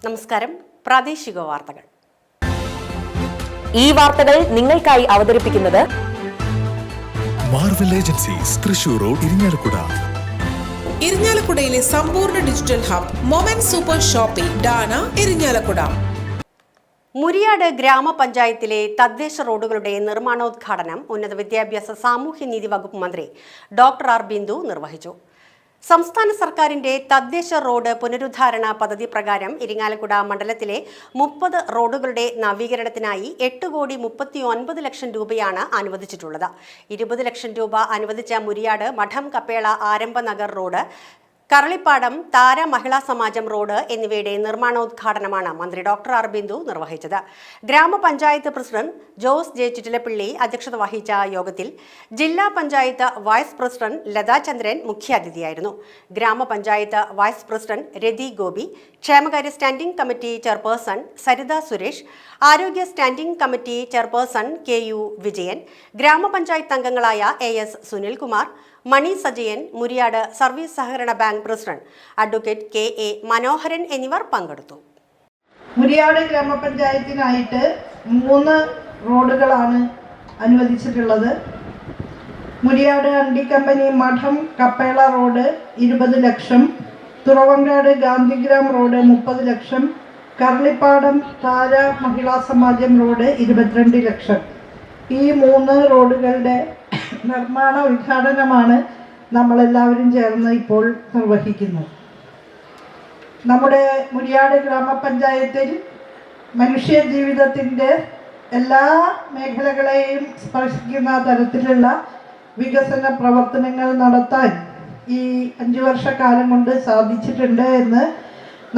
നമസ്കാരം. പ്രാദേശിക വാർത്തകൾ. ഈ വാർത്തകൾ നിങ്ങൾക്കായി അവതരിപ്പിക്കുന്നത് Marvel agencies, Thrissur road, Irinjalakuda. ഇരിങ്ങാലക്കുടയിലെ സമ്പൂർണ്ണ digital hub moment super shopping ഡാന, ഇരിങ്ങാലക്കുട. മുരിയാട് ഗ്രാമപഞ്ചായത്തിലെ തദ്ദേശ റോഡുകളുടെ നിർമ്മാണോദ്ഘാടനം ഉന്നത വിദ്യാഭ്യാസ സാമൂഹ്യനീതി വകുപ്പ് മന്ത്രി ഡോക്ടർ ആർ ബിന്ദു നിർവഹിച്ചു. സംസ്ഥാന സർക്കാരിന്റെ തദ്ദേശ റോഡ് പുനരുദ്ധാരണ പദ്ധതി പ്രകാരം ഇരിങ്ങാലക്കുട മണ്ഡലത്തിലെ 30 റോഡുകളുടെ നവീകരണത്തിനായി 8,39 ലക്ഷം രൂപയാണ് അനുവദിച്ചിട്ടുള്ളത്. 20 ലക്ഷം രൂപ അനുവദിച്ച മുരിയാട് മഠം കപ്പേള ആരംഭ നഗർ റോഡ്, കറളിപ്പാടം താര മഹിളാ സമാജം റോഡ് എന്നിവയുടെ നിർമ്മാണോദ്ഘാടനമാണ് മന്ത്രി ഡോക്ടർ ആർ ബിന്ദു നിർവഹിച്ചത്. ഗ്രാമപഞ്ചായത്ത് പ്രസിഡന്റ് ജോസ് ജെ ചിറ്റിലപ്പിള്ളി അധ്യക്ഷത വഹിച്ച യോഗത്തിൽ ജില്ലാ പഞ്ചായത്ത് വൈസ് പ്രസിഡന്റ് ലതാ ചന്ദ്രൻ മുഖ്യാതിഥിയായിരുന്നു. ഗ്രാമപഞ്ചായത്ത് വൈസ് പ്രസിഡന്റ് രതി ഗോപി, ക്ഷേമകാര്യ standing committee chairperson Saritha Suresh, ആരോഗ്യ standing committee chairperson KU Vijayan, ഗ്രാമപഞ്ചായത്ത് അംഗങ്ങളായ AS സുനിൽകുമാർ, മണി സജയൻ, മുരിയാട് സർവീസ് സഹകരണ bank president advocate KA Manoharan എന്നിവർ പങ്കെടുത്തു. മുരിയാട് ഗ്രാമപഞ്ചായത്തിനായിട്ട് 3 റോഡുകളാണ് അനുവദിച്ചിട്ടുള്ളത്. മുരിയാട് അണ്ടിക്കമ്പനി മഠം കപ്പേള റോഡ് 20 ലക്ഷം, തുറവങ്കാട് ഗാന്ധിഗ്രാം റോഡ് 30 ലക്ഷം, കറളിപ്പാടം താര മഹിളാ സമാജം റോഡ് 22 ലക്ഷം. ഈ 3 റോഡുകളുടെ നിർമ്മാണ ഉദ്ഘാടനമാണ് നമ്മളെല്ലാവരും ചേർന്ന് ഇപ്പോൾ നിർവഹിക്കുന്നത്. നമ്മുടെ മുരിയാട് ഗ്രാമപഞ്ചായത്തിൽ മനുഷ്യ ജീവിതത്തിൻ്റെ എല്ലാ മേഖലകളെയും സ്പർശിക്കുന്ന തരത്തിലുള്ള വികസന പ്രവർത്തനങ്ങൾ നടത്താൻ ഈ 5 വർഷക്കാലം കൊണ്ട് സാധിച്ചിട്ടുണ്ട് എന്ന്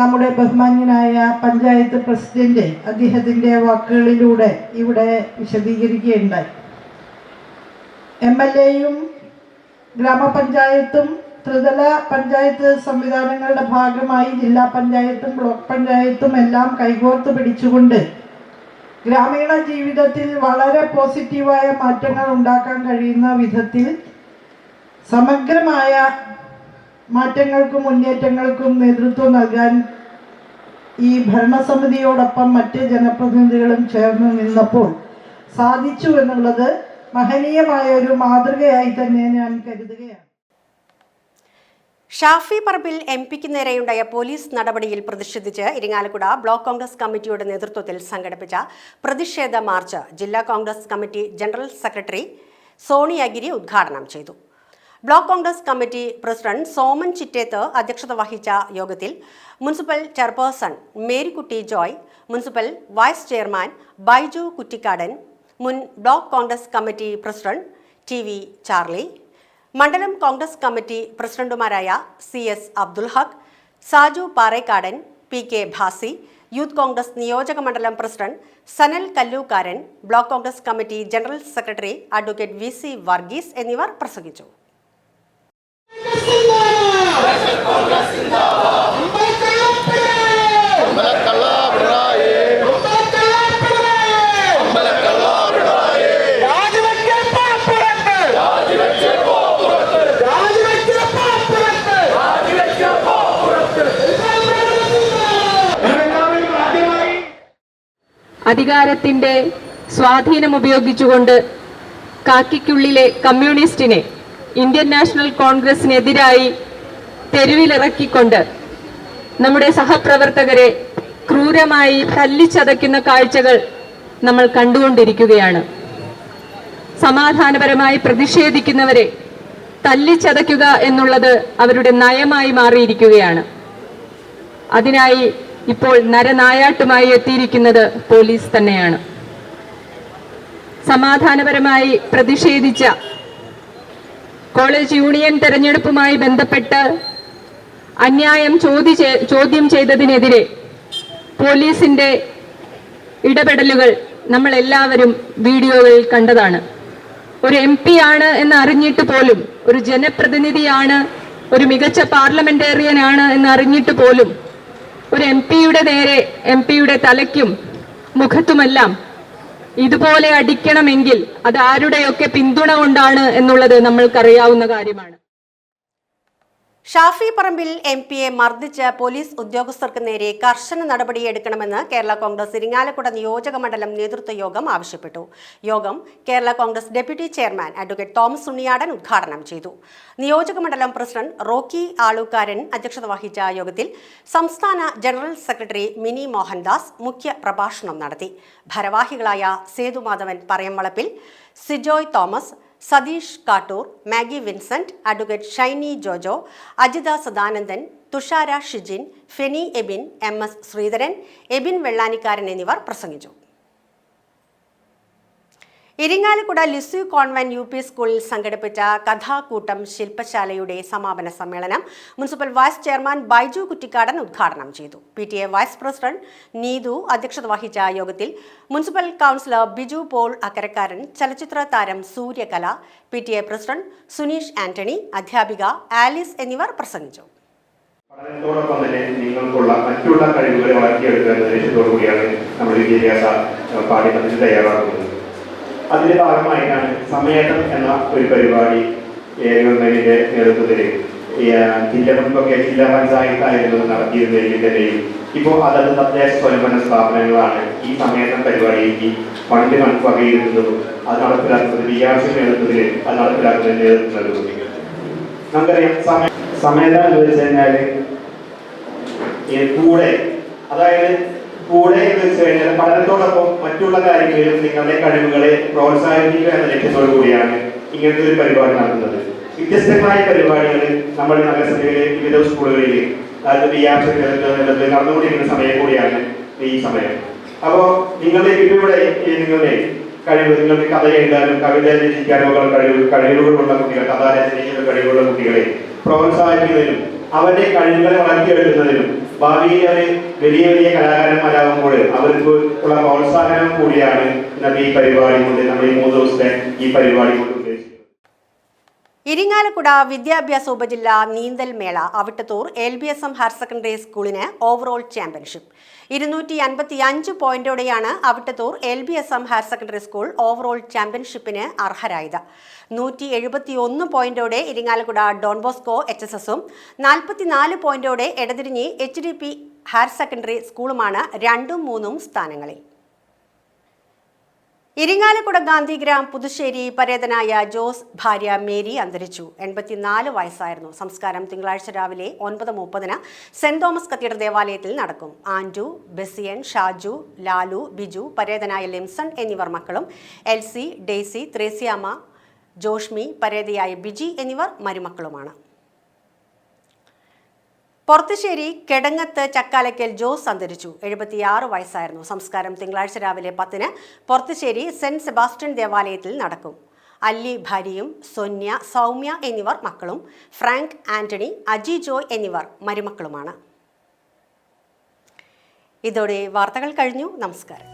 നമ്മുടെ ബഹുമാന്യനായ പഞ്ചായത്ത് പ്രസിഡന്റ് അദ്ദേഹത്തിൻ്റെ വാക്കുകളിലൂടെ ഇവിടെ വിശദീകരിക്കുകയുണ്ടായി. MLAയും ഗ്രാമപഞ്ചായത്തും ത്രിതല പഞ്ചായത്ത് സംവിധാനങ്ങളുടെ ഭാഗമായി ജില്ലാ പഞ്ചായത്തും ബ്ലോക്ക് പഞ്ചായത്തും എല്ലാം കൈകോർത്ത് പിടിച്ചുകൊണ്ട് ഗ്രാമീണ ജീവിതത്തിൽ വളരെ പോസിറ്റീവായ മാറ്റങ്ങൾ ഉണ്ടാക്കാൻ കഴിയുന്ന വിധത്തിൽ സമഗ്രമായ മാറ്റങ്ങൾക്കും മുന്നേറ്റങ്ങൾക്കും നേതൃത്വം നൽകാൻ ഈ ഭരണസമിതിയോടൊപ്പം മറ്റ് ജനപ്രതിനിധികളും ചേർന്ന് നിന്നപ്പോൾ സാധിച്ചു എന്നുള്ളത് മഹനീയമായ ഒരു മാതൃകയായി തന്നെ ഞാൻ കരുതുകയാണ്. ഷാഫി പറമ്പിൽ MPക്ക് നേരെയുണ്ടായ പോലീസ് നടപടിയിൽ പ്രതിഷേധിച്ച് ഇരിങ്ങാലക്കുട ബ്ലോക്ക് കോൺഗ്രസ് കമ്മിറ്റിയുടെ നേതൃത്വത്തിൽ സംഘടിപ്പിച്ച പ്രതിഷേധ മാർച്ച് ജില്ലാ Congress committee general secretary Soniyagiri ഉദ്ഘാടനം ചെയ്തു. Block Congress committee president Soman Chittethu അധ്യക്ഷത വഹിച്ച യോഗത്തിൽ municipal chairperson Marykutty Joy, municipal vice chairman Baiju Kuttikkadan, മുൻ block Congress committee president TV Charly, മണ്ഡലം കോൺഗ്രസ് കമ്മിറ്റി പ്രസിഡന്റുമാരായ CS Abdul Haq, Saju Parekkadan, PK Bhasi, youth Congress നിയോജക മണ്ഡലം president Sanal Kallookkaran, block Congress committee general secretary advocate VC Varghese എന്നിവർ പ്രസംഗിച്ചു. അധികാരത്തിന്റെ സ്വാധീനം ഉപയോഗിച്ചുകൊണ്ട് കാക്കിക്കുള്ളിലെ കമ്മ്യൂണിസ്റ്റിനെ ഇന്ത്യൻ നാഷണൽ കോൺഗ്രസിനെതിരായി തെരുവിലിറക്കിക്കൊണ്ട് നമ്മുടെ സഹപ്രവർത്തകരെ ക്രൂരമായി തല്ലിച്ചതയ്ക്കുന്ന കാഴ്ചകൾ നമ്മൾ കണ്ടുകൊണ്ടിരിക്കുകയാണ്. സമാധാനപരമായി പ്രതിഷേധിക്കുന്നവരെ തല്ലിച്ചതയ്ക്കുക എന്നുള്ളത് അവരുടെ നയമായി മാറിയിരിക്കുകയാണ്. അതിനായി ഇപ്പോൾ നരനായാട്ടുമായി എത്തിയിരിക്കുന്നത് പോലീസ് തന്നെയാണ്. സമാധാനപരമായി പ്രതിഷേധിച്ച കോളേജ് യൂണിയൻ തെരഞ്ഞെടുപ്പുമായി ബന്ധപ്പെട്ട് അന്യായം ചോദ്യം ചെയ്തതിനെതിരെ പോലീസിന്റെ ഇടപെടലുകൾ നമ്മൾ എല്ലാവരും വീഡിയോകളിൽ കണ്ടതാണ്. ഒരു MP ആണ് എന്ന് അറിഞ്ഞിട്ട് പോലും, ഒരു ജനപ്രതിനിധിയാണ്, ഒരു മികച്ച പാർലമെന്റേറിയനാണ് എന്ന് അറിഞ്ഞിട്ട് പോലും ഒരു MPയുടെ നേരെ, MPയുടെ തലയ്ക്കും മുഖത്തുമെല്ലാം ഇതുപോലെ അടിക്കണമെങ്കിൽ അത് ആരുടെയൊക്കെ പിന്തുണ കൊണ്ടാണ് എന്നുള്ളത് നമ്മൾക്കറിയാവുന്ന കാര്യമാണ്. ഷാഫി പറമ്പിൽ എംപിയെ മർദ്ദിച്ച പോലീസ് ഉദ്യോഗസ്ഥർക്ക് നേരെ കർശന നടപടിയെടുക്കണമെന്ന് കേരള കോൺഗ്രസ് ഇരിങ്ങാലക്കുട നിയോജക മണ്ഡലം നേതൃത്വ യോഗം ആവശ്യപ്പെട്ടു. യോഗം Kerala Congress deputy chairman advocate Thomas Unniyadan ഉദ്ഘാടനം ചെയ്തു. നിയോജക മണ്ഡലം പ്രസിഡന്റ് റോക്കി ആളൂക്കാരൻ അധ്യക്ഷത വഹിച്ച യോഗത്തിൽ സംസ്ഥാന ജനറൽ സെക്രട്ടറി മിനി മോഹൻദാസ് മുഖ്യ പ്രഭാഷണം നടത്തി. ഭാരവാഹികളായ സേതുമാധവൻ പറയംവളപ്പിൽ, സിജോയ് തോമസ്, സതീഷ് കാട്ടൂർ, മാഗി വിൻസെന്റ്, അഡ്വക്കേറ്റ് ഷൈനി ജോജോ, അജിത സദാനന്ദൻ, തുഷാര ഷിജിൻ, ഫെനി എബിൻ, MS ശ്രീധരൻ, എബിൻ വെള്ളാനിക്കാരൻ എന്നിവർ പ്രസംഗിച്ചു. ഇരിങ്ങാലക്കുട ലിസു കോൺവെന്റ് UP സ്കൂളിൽ സംഘടിപ്പിച്ച കഥാകൂട്ടം ശില്പശാലയുടെ സമാപന സമ്മേളനം municipal vice chairman Baiju Kuttikkadan ഉദ്ഘാടനം ചെയ്തു. PTA വൈസ് പ്രസിഡന്റ് നീതു അധ്യക്ഷത വഹിച്ച യോഗത്തിൽ municipal councillor Biju Paul Akkarakkaran, ചലച്ചിത്ര താരം Suryakala, PTA president Suneesh Antony, അധ്യാപിക ആലിസ് എന്നിവർ പ്രസംഗിച്ചു. പഠനത്തോടൊപ്പം തന്നെ നിങ്ങൾക്കുള്ള മറ്റുള്ള കഴിവുകളെ വളർത്തിയെടുക്കുക എന്ന ലക്ഷ്യത്തോടു കൂടിയാണ് നമ്മൾ വിദ്യാഭ്യാസ പാഠ്യപദ്ധതി തയ്യാറാക്കുന്നത്. അതിന്റെ ഭാഗമായിട്ടാണ് സമേതം എന്ന ഒരു പരിപാടി ഗവൺമെന്റിന്റെ നേതൃത്വത്തിൽ മുൻപൊക്കെ ജില്ലാ പഞ്ചായത്തായിരുന്നു നടത്തിയിരുന്നെങ്കിൽ തന്നെയും ഇപ്പോൾ അതത് തദ്ദേശ സ്വയംഭരണ സ്ഥാപനങ്ങളാണ് ഈ സമേതം പരിപാടിക്ക് ഫണ്ട് വകയിരുത്തുന്നതും അത് നടപ്പിലാക്കുന്നത് BRC നേതൃത്വത്തിൽ അത് നടപ്പിലാക്കുന്നതിന് നേതൃത്വം നൽകുന്നു. നമുക്കറിയാം സമേതം എന്ന് വെച്ച് കഴിഞ്ഞാൽ കൂടെ എന്ന് വെച്ച് കഴിഞ്ഞാൽ പഠനത്തോടൊപ്പം മറ്റുള്ള കാര്യങ്ങളിലും നിങ്ങളുടെ കഴിവുകളെ പ്രോത്സാഹിപ്പിക്കുക എന്ന ലക്ഷ്യത്തോടു കൂടിയാണ് ഇങ്ങനത്തെ ഒരു പരിപാടി നടത്തുന്നത്. വ്യത്യസ്തങ്ങളായ പരിപാടികൾ നമ്മൾ നഗരസഭയിലെ വിവിധ സ്കൂളുകളിൽ, അതായത് BRC നടന്നുകൊണ്ടിരിക്കുന്ന സമയം കൂടിയാണ് ഈ സമയം. അപ്പോൾ നിങ്ങളുടെ കഴിവ്, നിങ്ങൾക്ക് കഥ എഴുതാനും കവിത രചിക്കാനും കഴിവുകളുള്ള കുട്ടികൾ, കഥാരചനയിലുള്ള കഴിവുള്ള കുട്ടികളെ പ്രോത്സാഹിപ്പിക്കുന്നതിനും അവരുടെ കഴിവുകളെ വളർത്തിയെടുക്കുന്നതിനും ഭാവിയിൽ അവർ വലിയ വലിയ കലാകാരന്മാരാകുമ്പോൾ അവർക്ക് ഉള്ള പ്രോത്സാഹനം കൂടിയാണ് ഇന്നത്തെ ഈ പരിപാടി കൊണ്ട്, നമ്മൾ ഈ 3 ദിവസത്തെ ഈ പരിപാടി കൊണ്ട് ഉദ്ദേശിക്കുന്നത്. ഇരിങ്ങാലക്കുട വിദ്യാഭ്യാസ ഉപജില്ല നീന്തൽ മേള അവിട്ടത്തൂർ LBSM ഹയർ സെക്കൻഡറി സ്കൂളിന് ഓവറോൾ ചാമ്പ്യൻഷിപ്പ്. 255 പോയിന്റോടെയാണ് Avittathur LBSM higher secondary school overall ചാമ്പ്യൻഷിപ്പിന് അർഹരായത്. 171 പോയിന്റോടെ ഇരിങ്ങാലക്കുട ഡോൺ ബോസ്കോ HSSഉം 44 പോയിന്റോടെ എടതിരിഞ്ഞി HDP ഹയർ സെക്കൻഡറി സ്കൂളുമാണ് 2ഉം 3ഉം സ്ഥാനങ്ങളിൽ. ഇരിങ്ങാലക്കുട ഗാന്ധിഗ്രാം പുതുശ്ശേരി പരേതനായ ജോസ് ഭാര്യ മേരി അന്തരിച്ചു. 84 വയസ്സായിരുന്നു. സംസ്കാരം തിങ്കളാഴ്ച രാവിലെ 9:30 സെന്റ് തോമസ് കത്തീഡ്രൽ ദേവാലയത്തിൽ നടക്കും. ആൻഡു, ബെസിയൻ, ഷാജു, ലാലു, ബിജു, പരേതനായ ലിംസൺ എന്നിവർ മക്കളും, എൽസി, ഡെയ്സി, ത്രേസ്യാമ്മ, ജോഷ്മി, പരേതയായ ബിജി എന്നിവർ മരുമക്കളുമാണ്. പൊർത്തുശ്ശേരി കെടങ്ങത്ത് ചക്കാലയ്ക്കൽ ജോസ് അന്തരിച്ചു. 76 വയസ്സായിരുന്നു. സംസ്കാരം തിങ്കളാഴ്ച രാവിലെ 10 പൊർത്തുശ്ശേരി സെന്റ് സെബാസ്റ്റ്യൻ ദേവാലയത്തിൽ നടക്കും. അല്ലി ഭാര്യയും, സോന്യ, സൗമ്യ എന്നിവർ മക്കളും, ഫ്രാങ്ക്, ആന്റണി, അജി ജോയ് എന്നിവർ മരുമക്കളുമാണ്. ഇതോടെ വാർത്തകൾ കഴിഞ്ഞു. നമസ്കാരം.